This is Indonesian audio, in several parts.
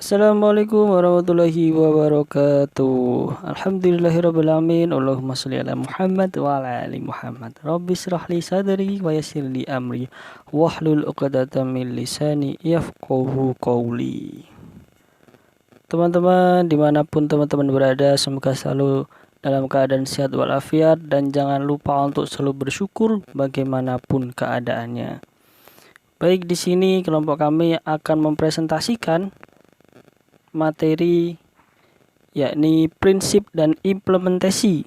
Assalamualaikum warahmatullahi wabarakatuh. Alhamdulillahirrabbilalamin. Allahumma sholli ala Muhammad wa ala ali Muhammad. Rabbi shrah li sadri wa yassir li amri wahlul 'uqdatam min lisani yafqahu qawli. Teman-teman, dimanapun teman-teman berada, semoga selalu dalam keadaan sehat walafiat dan jangan lupa untuk selalu bersyukur bagaimanapun keadaannya. Baik, di sini kelompok kami akan mempresentasikan materi yakni prinsip dan implementasi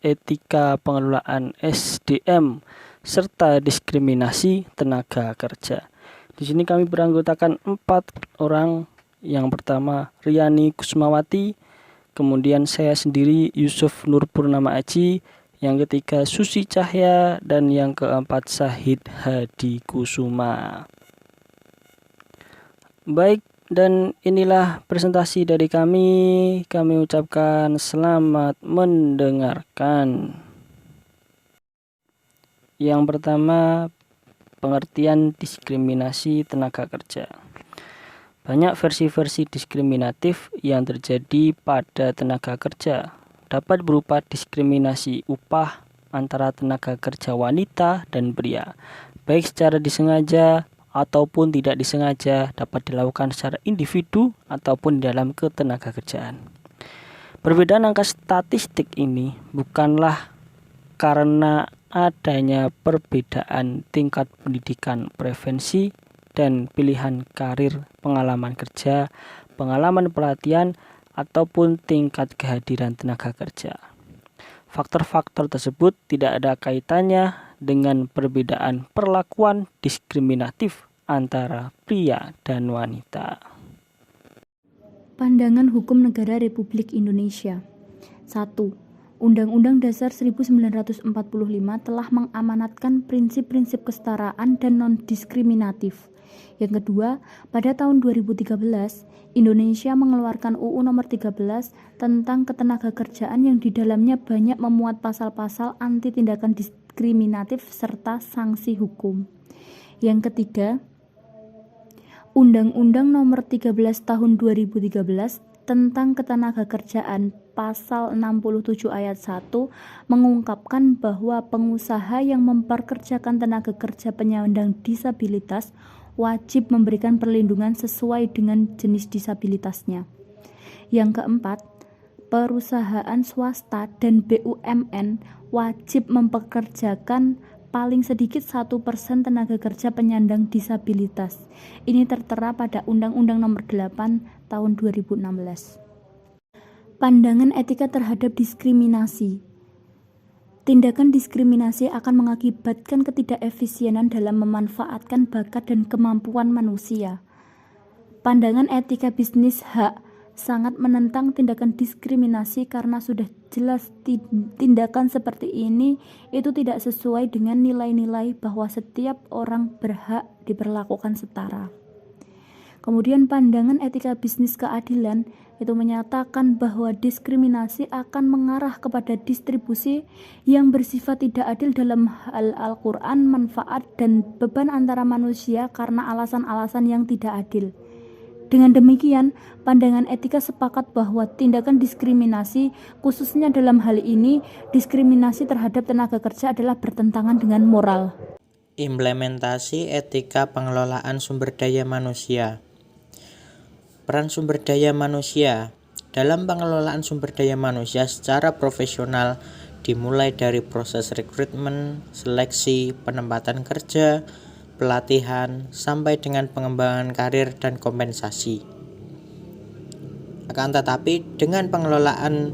etika pengelolaan SDM serta diskriminasi tenaga kerja. Di sini kami beranggotakan 4 orang. Yang pertama Riani Kusmawati, kemudian saya sendiri Yusuf Nur Purnama Aji, yang ketiga Susi Cahya, dan yang keempat Syahid Hadi Kusuma. Baik, dan inilah presentasi dari kami. Kami ucapkan selamat mendengarkan. Yang pertama, pengertian diskriminasi tenaga kerja. Banyak versi-versi diskriminatif yang terjadi pada tenaga kerja. Dapat berupa diskriminasi upah antara tenaga kerja wanita dan pria, baik secara disengaja ataupun tidak disengaja, dapat dilakukan secara individu ataupun dalam ketenaga kerjaan. Perbedaan angka statistik ini bukanlah karena adanya perbedaan tingkat pendidikan preferensi dan pilihan karir, pengalaman kerja, pengalaman pelatihan, ataupun tingkat kehadiran tenaga kerja. Faktor-faktor tersebut tidak ada kaitannya dengan perbedaan perlakuan diskriminatif antara pria dan wanita. Pandangan Hukum Negara Republik Indonesia. 1. Undang-Undang Dasar 1945 telah mengamanatkan prinsip-prinsip kesetaraan dan non-diskriminatif. Yang kedua, pada tahun 2013, Indonesia mengeluarkan UU Nomor 13 tentang Ketenagakerjaan yang di dalamnya banyak memuat pasal-pasal anti tindakan diskriminatif serta sanksi hukum. Yang ketiga, Undang-Undang Nomor 13 Tahun 2013 tentang Ketenagakerjaan pasal 67 ayat 1 mengungkapkan bahwa pengusaha yang memperkerjakan tenaga kerja penyandang disabilitas wajib memberikan perlindungan sesuai dengan jenis disabilitasnya. Yang keempat, perusahaan swasta dan BUMN wajib mempekerjakan paling sedikit 1% tenaga kerja penyandang disabilitas. Ini tertera pada Undang-Undang Nomor 8 Tahun 2016. Pandangan etika terhadap diskriminasi. Tindakan diskriminasi akan mengakibatkan ketidakefisienan dalam memanfaatkan bakat dan kemampuan manusia. Pandangan etika bisnis hak sangat menentang tindakan diskriminasi karena sudah jelas tindakan seperti ini itu tidak sesuai dengan nilai-nilai bahwa setiap orang berhak diperlakukan setara. Kemudian pandangan etika bisnis keadilan itu menyatakan bahwa diskriminasi akan mengarah kepada distribusi yang bersifat tidak adil dalam hal Al-Quran, manfaat dan beban antara manusia karena alasan-alasan yang tidak adil. Dengan demikian, pandangan etika sepakat bahwa tindakan diskriminasi, khususnya dalam hal ini, diskriminasi terhadap tenaga kerja adalah bertentangan dengan moral. Implementasi etika pengelolaan sumber daya manusia. Peran sumber daya manusia dalam pengelolaan sumber daya manusia secara profesional dimulai dari proses rekrutmen, seleksi, penempatan kerja, pelatihan, sampai dengan pengembangan karir dan kompensasi. Akan tetapi, dengan pengelolaan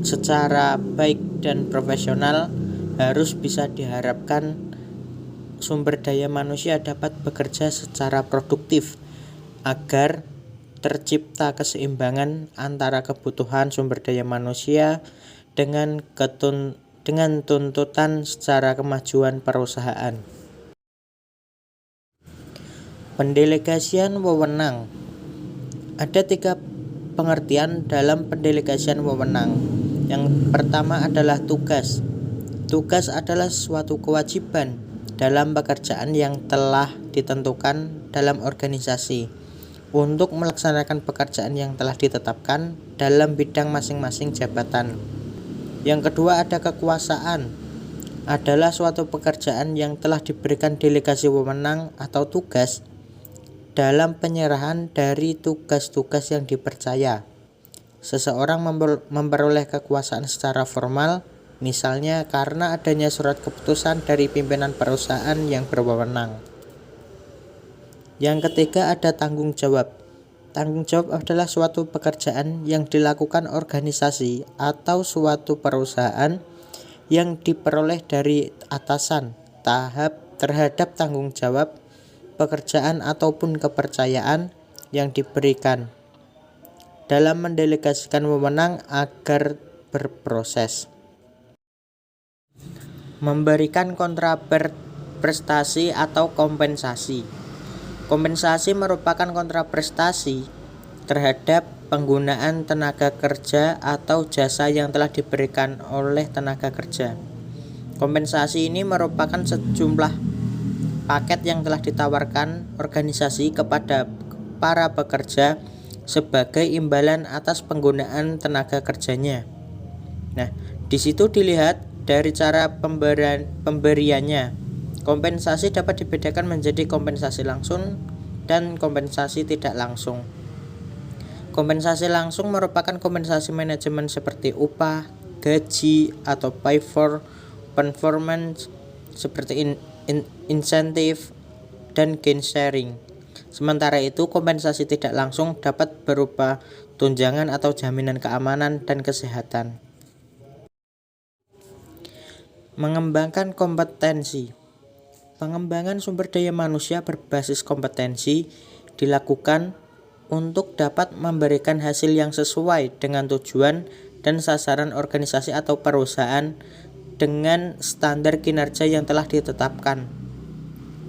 secara baik dan profesional, harus bisa diharapkan sumber daya manusia dapat bekerja secara produktif agar tercipta keseimbangan antara kebutuhan sumber daya manusia dengan tuntutan secara kemajuan perusahaan. Pendelegasian wewenang. Ada 3 pengertian dalam pendelegasian wewenang. Yang pertama adalah tugas. Tugas adalah suatu kewajiban dalam pekerjaan yang telah ditentukan dalam organisasi. untuk melaksanakan pekerjaan yang telah ditetapkan dalam bidang masing-masing jabatan. Yang kedua ada kekuasaan, adalah suatu pekerjaan yang telah diberikan delegasi wewenang atau tugas dalam penyerahan dari tugas-tugas yang dipercaya. Seseorang memperoleh kekuasaan secara formal, misalnya karena adanya surat keputusan dari pimpinan perusahaan yang berwenang. Yang ketiga ada tanggung jawab. Tanggung jawab adalah suatu pekerjaan yang dilakukan organisasi atau suatu perusahaan yang diperoleh dari atasan terhadap tanggung jawab, pekerjaan ataupun kepercayaan yang diberikan dalam mendelegasikan wewenang agar berproses. Memberikan kontraprestasi atau kompensasi. Kompensasi merupakan kontraprestasi terhadap penggunaan tenaga kerja atau jasa yang telah diberikan oleh tenaga kerja. Kompensasi ini merupakan sejumlah paket yang telah ditawarkan organisasi kepada para pekerja sebagai imbalan atas penggunaan tenaga kerjanya. Nah, di situ dilihat dari cara pemberiannya. Kompensasi dapat dibedakan menjadi kompensasi langsung dan kompensasi tidak langsung. Kompensasi langsung merupakan kompensasi manajemen seperti upah, gaji, atau pay for performance seperti insentif dan gain sharing. Sementara itu, kompensasi tidak langsung dapat berupa tunjangan atau jaminan keamanan dan kesehatan. Mengembangkan kompetensi. Pengembangan sumber daya manusia berbasis kompetensi dilakukan untuk dapat memberikan hasil yang sesuai dengan tujuan dan sasaran organisasi atau perusahaan dengan standar kinerja yang telah ditetapkan.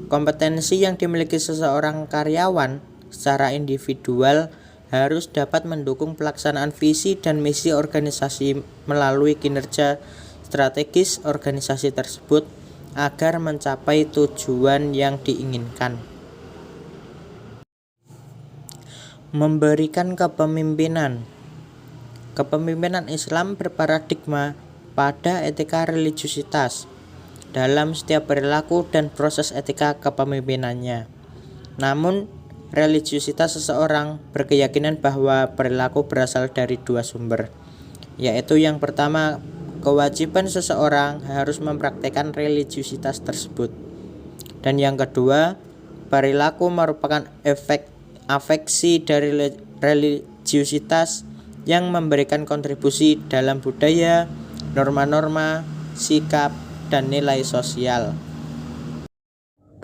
Kompetensi yang dimiliki seseorang karyawan secara individual harus dapat mendukung pelaksanaan visi dan misi organisasi melalui kinerja strategis organisasi tersebut agar mencapai tujuan yang diinginkan. Memberikan kepemimpinan. Kepemimpinan Islam berparadigma pada etika religiusitas dalam setiap perilaku dan proses etika kepemimpinannya. Namun, religiusitas seseorang berkeyakinan bahwa perilaku berasal dari dua sumber, yaitu yang pertama, kewajiban seseorang harus mempraktikkan religiusitas tersebut, dan yang kedua, perilaku merupakan afeksi dari religiusitas yang memberikan kontribusi dalam budaya, norma-norma, sikap, dan nilai sosial.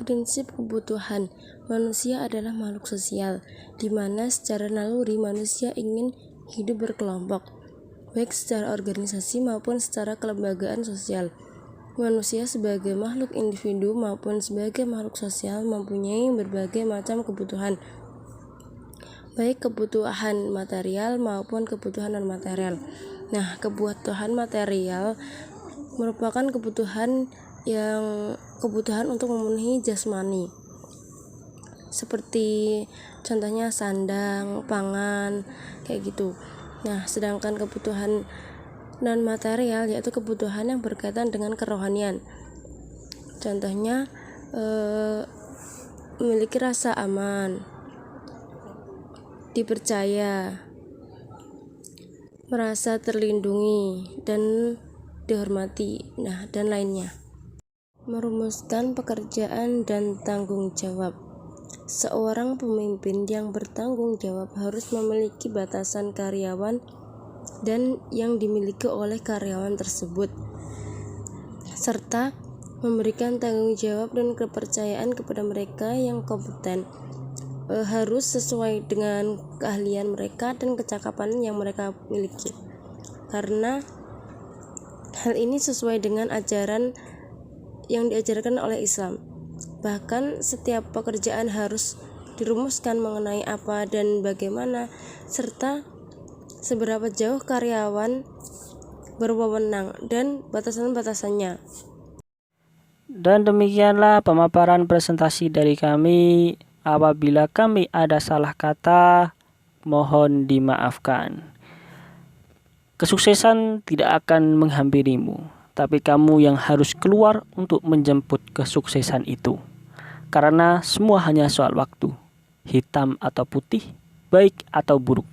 Prinsip kebutuhan. Manusia adalah makhluk sosial, di mana secara naluri manusia ingin hidup berkelompok, baik secara organisasi maupun secara kelembagaan sosial. Manusia sebagai makhluk individu maupun sebagai makhluk sosial mempunyai berbagai macam kebutuhan, baik kebutuhan material maupun kebutuhan non-material. Nah, kebutuhan material merupakan kebutuhan untuk memenuhi jasmani, seperti contohnya sandang, pangan, kayak gitu. Nah, sedangkan kebutuhan non material yaitu kebutuhan yang berkaitan dengan kerohanian. Contohnya memiliki rasa aman, dipercaya, merasa terlindungi dan dihormati, dan lainnya. Merumuskan pekerjaan dan tanggung jawab. Seorang pemimpin yang bertanggung jawab harus memiliki batasan karyawan dan yang dimiliki oleh karyawan tersebut, serta memberikan tanggung jawab dan kepercayaan kepada mereka yang kompeten. Harus sesuai dengan keahlian mereka dan kecakapan yang mereka miliki, karena hal ini sesuai dengan ajaran yang diajarkan oleh Islam. Bahkan setiap pekerjaan harus dirumuskan mengenai apa dan bagaimana, serta seberapa jauh karyawan berwenang dan batasan-batasannya. Dan demikianlah pemaparan presentasi dari kami. Apabila kami ada salah kata, mohon dimaafkan. Kesuksesan tidak akan menghampirimu, tapi kamu yang harus keluar untuk menjemput kesuksesan itu. Karena semua hanya soal waktu, hitam atau putih, baik atau buruk,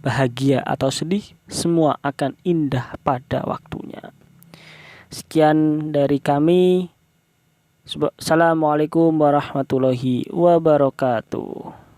bahagia atau sedih, semua akan indah pada waktunya. Sekian dari kami. Assalamualaikum warahmatullahi wabarakatuh.